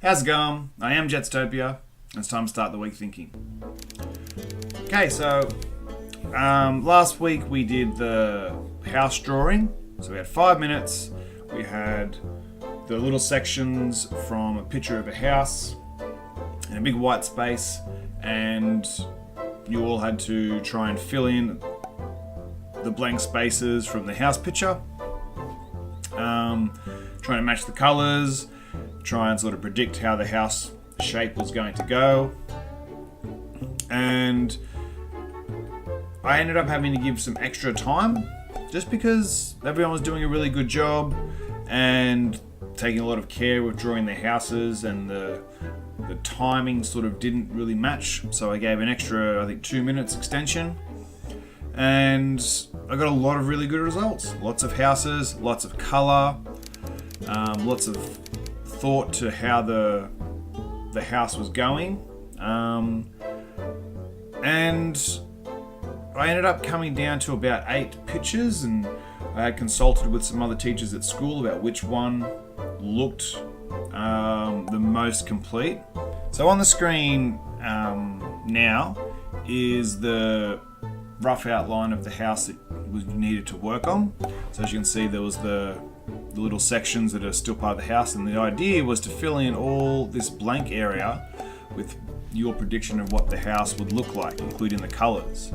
How's it going? I am Jetstopia. It's time to start the week thinking. Okay, so last week we did the house drawing. So we had 5 minutes. We had the little sections from a picture of a house in a big white space, and you all had to try and fill in the blank spaces from the house picture. Trying to match the colours, try and sort of predict how the house shape was going to go. And I ended up having to give some extra time just because everyone was doing a really good job and taking a lot of care with drawing their houses, and the timing sort of didn't really match. So I gave an extra, I think, 2 minutes extension. And I got a lot of really good results. Lots of houses, lots of colour, lots of thought to how the house was going. And I ended up coming down to about 8 pictures, and I had consulted with some other teachers at school about which one looked the most complete. So on the screen now is the rough outline of the house that we needed to work on. So as you can see, there was the little sections that are still part of the house, and the idea was to fill in all this blank area with your prediction of what the house would look like, including the colours.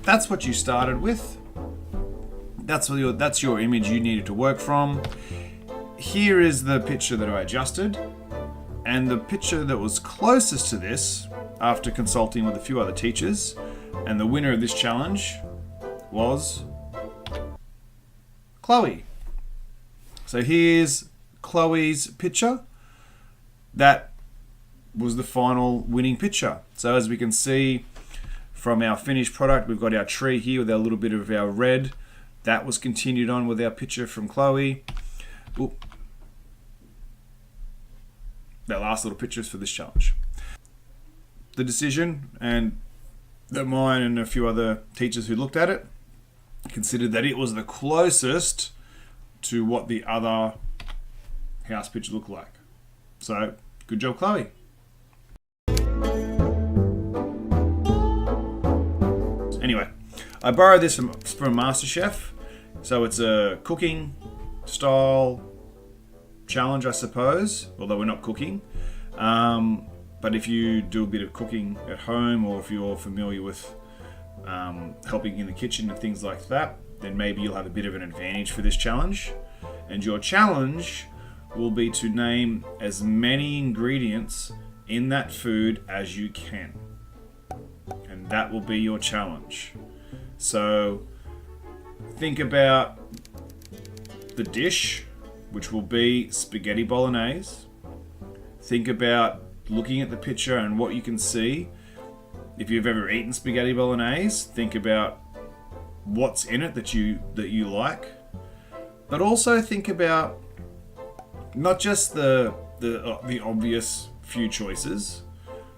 That's what you started with. That's your image you needed to work from. Here is the picture that I adjusted, and the picture that was closest to this, after consulting with a few other teachers, and the winner of this challenge was Chloe. So here's Chloe's picture. That was the final winning picture. So as we can see from our finished product, we've got our tree here with our little bit of our red. That was continued on with our picture from Chloe. Ooh. That last little picture is for this challenge. The decision, and that mine and a few other teachers who looked at it considered that it was the closest to what the other house picture looked like. So, good job, Chloe. Anyway, I borrowed this from MasterChef. So it's a cooking style challenge, I suppose, although we're not cooking. But if you do a bit of cooking at home, or if you're familiar with helping in the kitchen and things like that, then maybe you'll have a bit of an advantage for this challenge. And your challenge will be to name as many ingredients in that food as you can. And that will be your challenge. So think about the dish, which will be spaghetti bolognese. Think about looking at the picture and what you can see. If you've ever eaten spaghetti bolognese, think about what's in it that you like, but also think about not just the obvious few choices.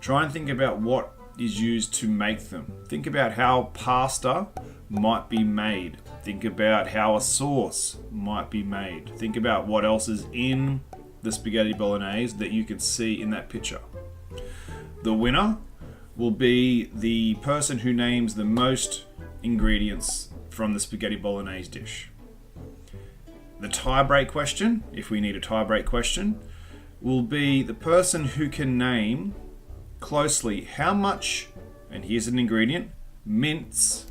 Try and think about what is used to make them. Think about how pasta might be made. Think about how a sauce might be made. Think about what else is in the spaghetti bolognese that you can see in that picture. The winner will be the person who names the most ingredients from the spaghetti bolognese dish. The tie-break question, if we need a tie-break question, will be the person who can name closely how much, and here's an ingredient, mince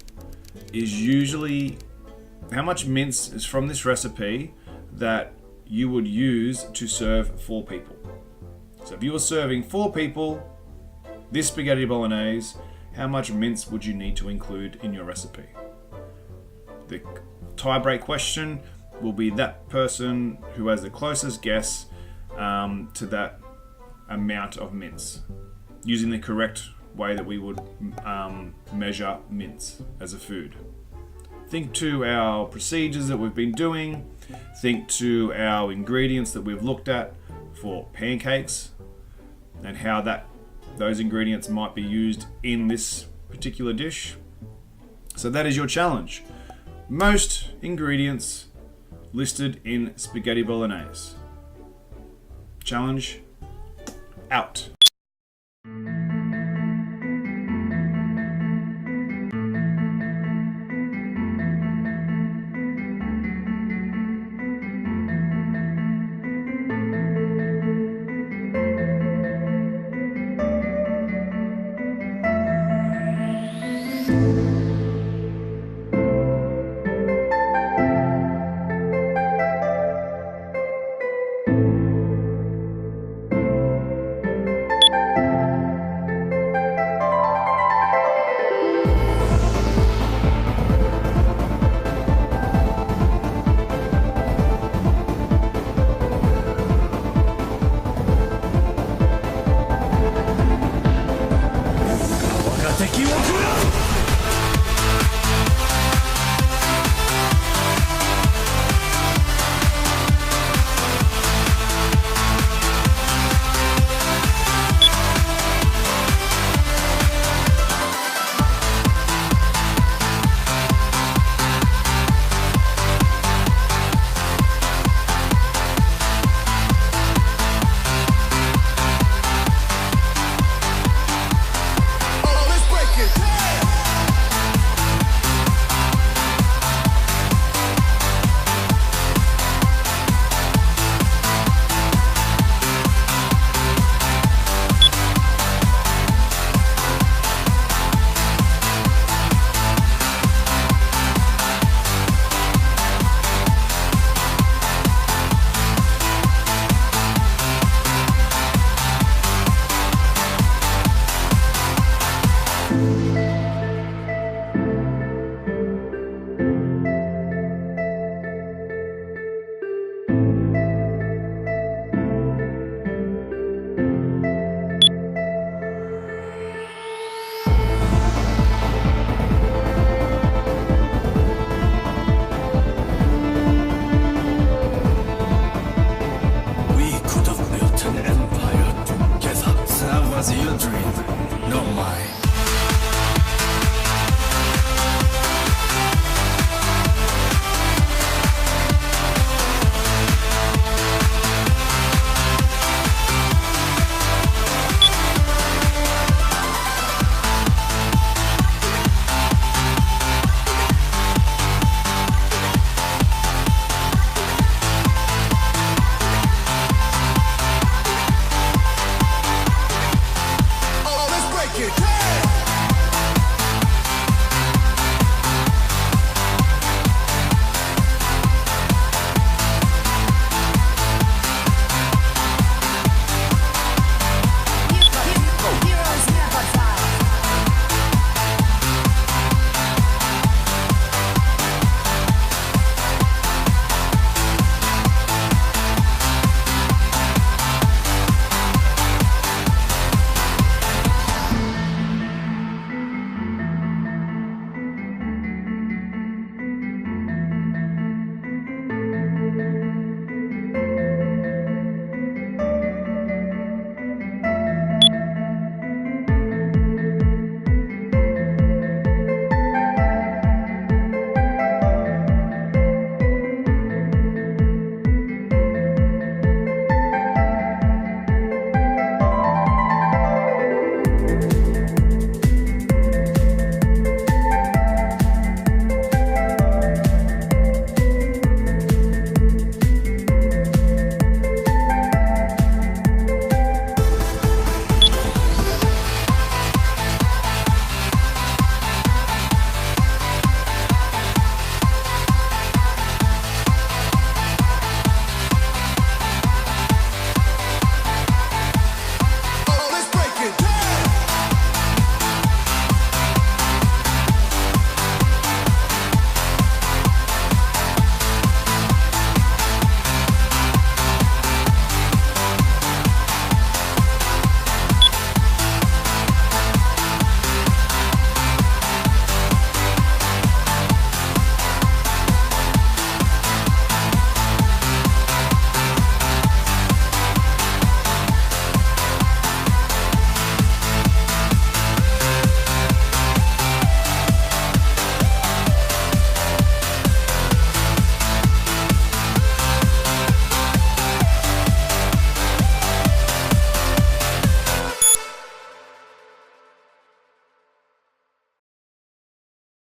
how much mince is from this recipe that you would use to serve 4 people. So if you were serving 4 people this spaghetti bolognese, how much mince would you need to include in your recipe? The tie-break question will be that person who has the closest guess to that amount of mince, using the correct way that we would measure mince as a food. Think to our procedures that we've been doing. Think to our ingredients that we've looked at for pancakes, and how those ingredients might be used in this particular dish. So that is your challenge. Most ingredients listed in spaghetti bolognese. Challenge out. Was your dream?